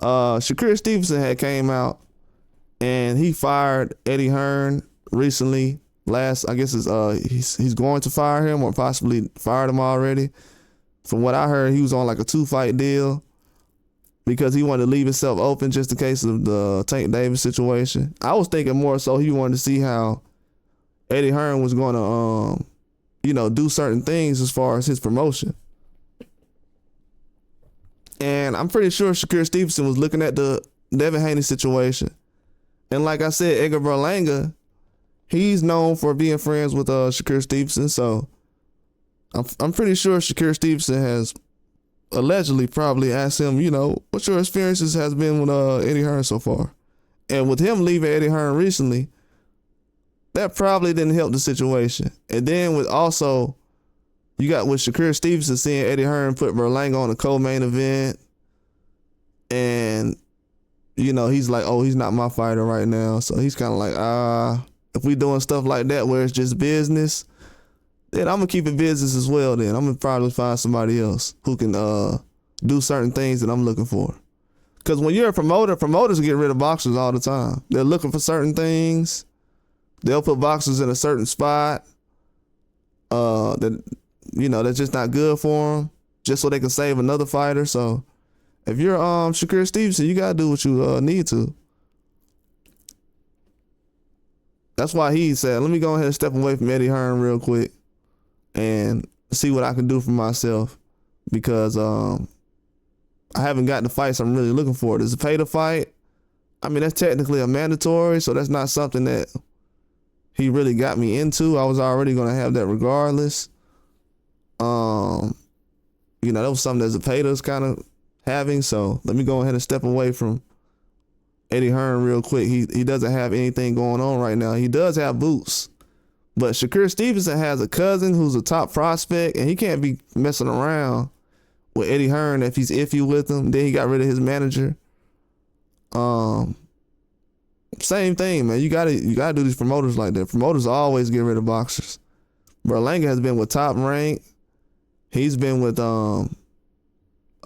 Shakur Stevenson had came out and he fired Eddie Hearn recently. I guess he's going to fire him or possibly fired him already. From what I heard, he was on like a 2-fight deal because he wanted to leave himself open just in case of the Tank Davis situation. I was thinking more so he wanted to see how Eddie Hearn was going to, do certain things as far as his promotion. And I'm pretty sure Shakur Stevenson was looking at the Devin Haney situation. And like I said, Edgar Berlanga, he's known for being friends with Shakur Stevenson. So I'm pretty sure Shakur Stevenson has allegedly probably asked him, what your experiences has been with Eddie Hearn so far. And with him leaving Eddie Hearn recently, that probably didn't help the situation. And then you got with Shakur Stevenson seeing Eddie Hearn put Berlanga on a co-main event. And, he's like, oh, he's not my fighter right now. So he's kind of like, if we doing stuff like that where it's just business, then I'm going to keep it business as well then. I'm going to probably find somebody else who can do certain things that I'm looking for. Because when you're a promoter, promoters get rid of boxers all the time. They're looking for certain things. They'll put boxers in a certain spot that's just not good for them, just so they can save another fighter. So if you're Shakur Stevenson, you got to do what you need to. That's why he said, let me go ahead and step away from Eddie Hearn real quick and see what I can do for myself, because I haven't gotten the fights I'm really looking for. Does it pay to fight? I mean, that's technically a mandatory, so that's not something that he really got me into. I was already going to have that regardless. That was something that Zepeda's kind of having, so let me go ahead and step away from Eddie Hearn real quick. He doesn't have anything going on right now. He does have boots, but Shakur Stevenson has a cousin who's a top prospect, and he can't be messing around with Eddie Hearn if he's iffy with him. Then he got rid of his manager. Same thing, man. You gotta do these promoters like that. Promoters always get rid of boxers. Berlanga has been with Top Rank. He's been with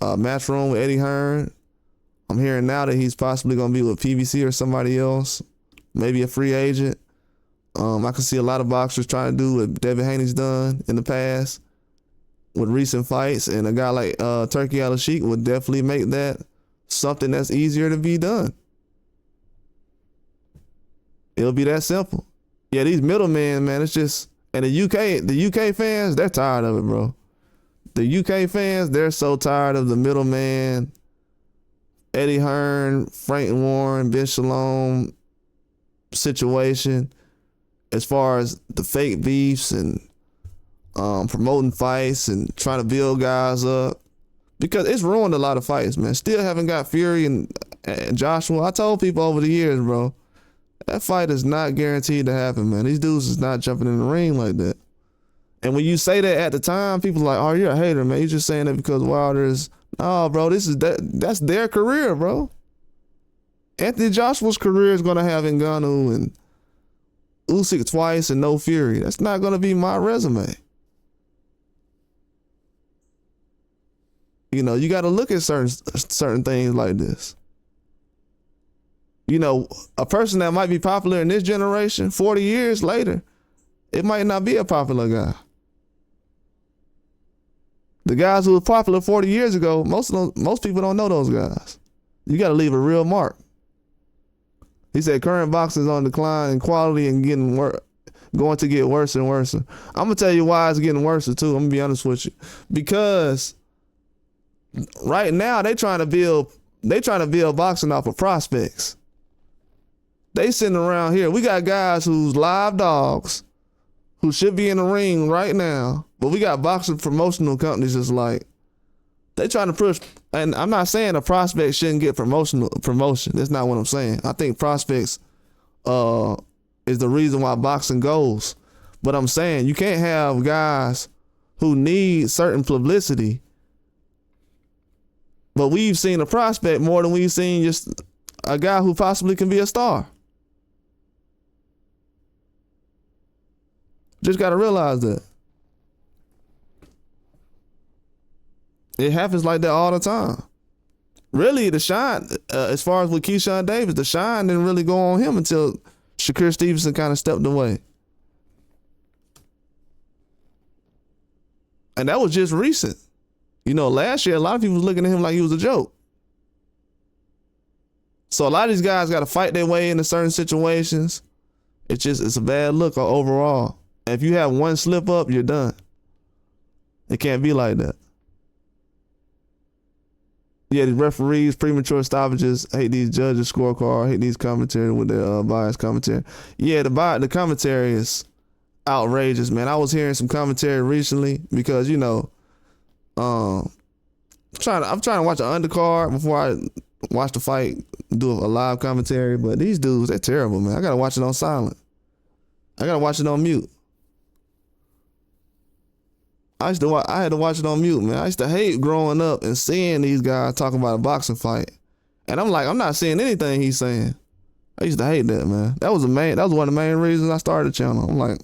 Matchroom with Eddie Hearn. I'm hearing now that he's possibly gonna be with PBC or somebody else, maybe a free agent. I can see a lot of boxers trying to do what Devin Haney's done in the past with recent fights, and a guy like Turkey Al-Sheikh would definitely make that something that's easier to be done. It'll be that simple. Yeah, these middlemen, man, it's just, and the UK fans, they're tired of it, bro. The UK fans, they're so tired of the middleman, Eddie Hearn, Frank Warren, Ben Shalom situation, as far as the fake beefs and promoting fights and trying to build guys up, because it's ruined a lot of fights, man. Still haven't got Fury and Joshua. I told people over the years, bro, that fight is not guaranteed to happen, man. These dudes is not jumping in the ring like that. And when you say that at the time, people are like, oh, you're a hater, man. You're just saying that because Wilder is... No, bro, that's their career, bro. Anthony Joshua's career is going to have Ngannou and Usyk twice and no Fury. That's not going to be my resume. You got to look at certain things like this. A person that might be popular in this generation, 40 years later, it might not be a popular guy. The guys who were popular 40 years ago, most people don't know those guys. You got to leave a real mark. He said current boxing is on decline in quality and going to get worse and worse. I'm going to tell you why it's getting worse too. I'm going to be honest with you. Because right now they trying to build boxing off of prospects. They sitting around here. We got guys who's live dogs who should be in the ring right now, but we got boxing promotional companies that's like, they trying to push, and I'm not saying a prospect shouldn't get promotion. That's not what I'm saying. I think prospects is the reason why boxing goes. But I'm saying you can't have guys who need certain publicity, but we've seen a prospect more than we've seen just a guy who possibly can be a star. Just got to realize that. It happens like that all the time. really the shine, as far as with Keyshawn Davis, the shine didn't really go on him until Shakur Stevenson kind of stepped away. And that was just recent. You know, last year, a lot of people was looking at him like he was a joke. So a lot of these guys got to fight their way into certain situations. It's a bad look overall. And if you have one slip up, you're done. It can't be like that. Yeah, these referees, premature stoppages, hate these judges' scorecard, hate these commentary with their biased commentary. Yeah, the commentary is outrageous, man. I was hearing some commentary recently because, you know, I'm trying to watch an undercard before I watch the fight, do a live commentary, but these dudes, they're terrible, man. I gotta watch it on silent. I gotta watch it on mute. I had to watch it on mute, man. I used to hate growing up and seeing these guys talking about a boxing fight. And I'm like, I'm not seeing anything he's saying. I used to hate that, man. That was one of the main reasons I started the channel. I'm like,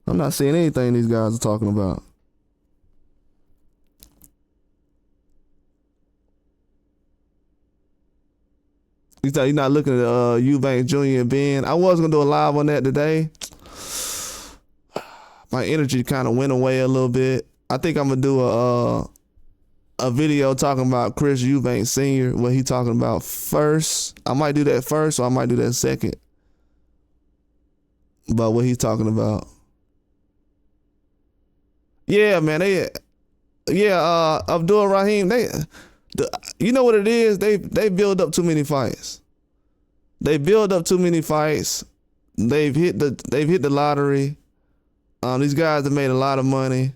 I'm not seeing anything these guys are talking about. You're not looking at Eubanks Jr. and Ben. I was gonna do a live on that today. My energy kind of went away a little bit. I think I'm gonna do a video talking about Chris Eubanks Sr., what he talking about first. I might do that first, or I might do that second. About what he's talking about. Yeah, man. Abdul Rahim. You know what it is? They build up too many fights. They build up too many fights. They've hit the lottery. These guys have made a lot of money.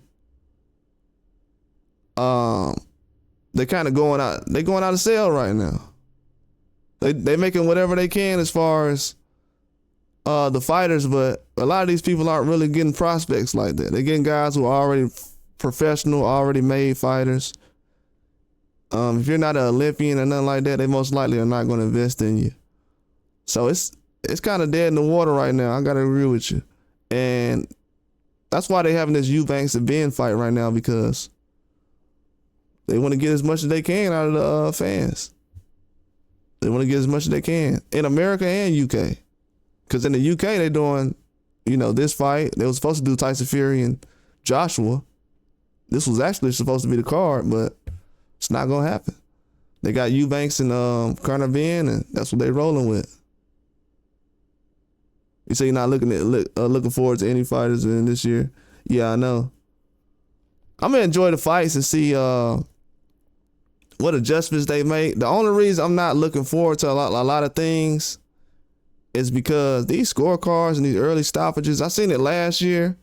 They're kind of going out. They're going out of sale right now. They making whatever they can as far as the fighters, but a lot of these people aren't really getting prospects like that. They're getting guys who are already professional, already made fighters. If you're not an Olympian or nothing like that, they most likely are not going to invest in you. So it's kind of dead in the water right now. I got to agree with you. And that's why they're having this Eubanks and Ben fight right now, because they want to get as much as they can out of the fans. They want to get as much as they can in America and UK. Because in the UK, they're doing, this fight. They were supposed to do Tyson Fury and Joshua. This was actually supposed to be the card, but it's not going to happen. They got Eubanks and Conor Ben, and that's what they're rolling with. You say you're not looking forward to any fighters in this year? Yeah, I know. I'm going to enjoy the fights and see what adjustments they make. The only reason I'm not looking forward to a lot of things is because these scorecards and these early stoppages, I seen it last year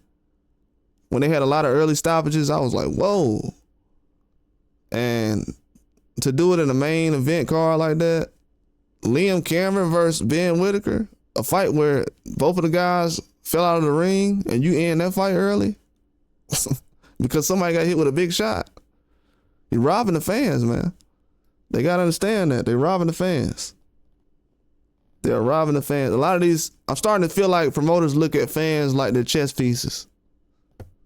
when they had a lot of early stoppages. I was like, whoa. And to do it in a main event card like that, Liam Cameron versus Ben Whitaker, a fight where both of the guys fell out of the ring and you end that fight early because somebody got hit with a big shot. You're robbing the fans, man. They got to understand that. They're robbing the fans. They're robbing the fans. A lot of these, I'm starting to feel like promoters look at fans like they're chess pieces.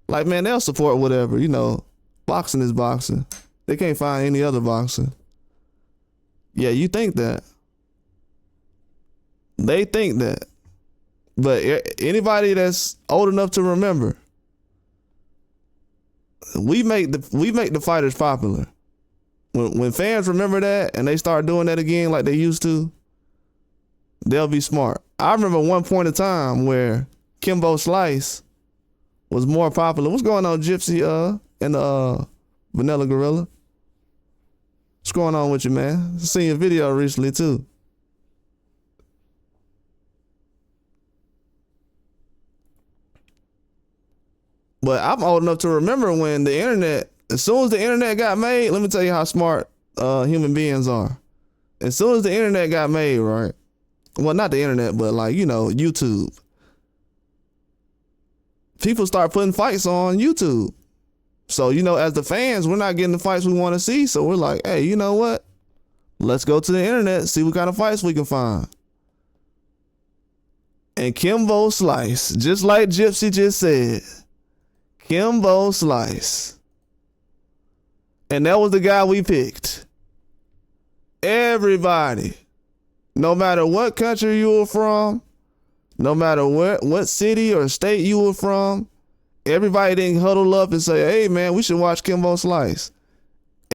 Like, man, they'll support whatever. Boxing is boxing. They can't find any other boxing. Yeah, you think that. They think that. But anybody that's old enough to remember, we make the fighters popular. When fans remember that and they start doing that again like they used to, they'll be smart. I remember one point in time where Kimbo Slice was more popular. What's going on, Gypsy and Vanilla Gorilla? What's going on with you, man? I seen your video recently too. But I'm old enough to remember when the internet, as soon as the internet got made, let me tell you how smart human beings are. As soon as the internet got made, right? Well, not the internet, but YouTube. People start putting fights on YouTube. So, as the fans, we're not getting the fights we want to see. So we're like, hey, you know what? Let's go to the internet, see what kind of fights we can find. And Kimbo Slice, just like Gypsy just said, Kimbo Slice. And that was the guy we picked. everybody, no matter what country you were from, no matter what city or state you were from, everybody didn't huddle up and say, hey, man, we should watch Kimbo Slice.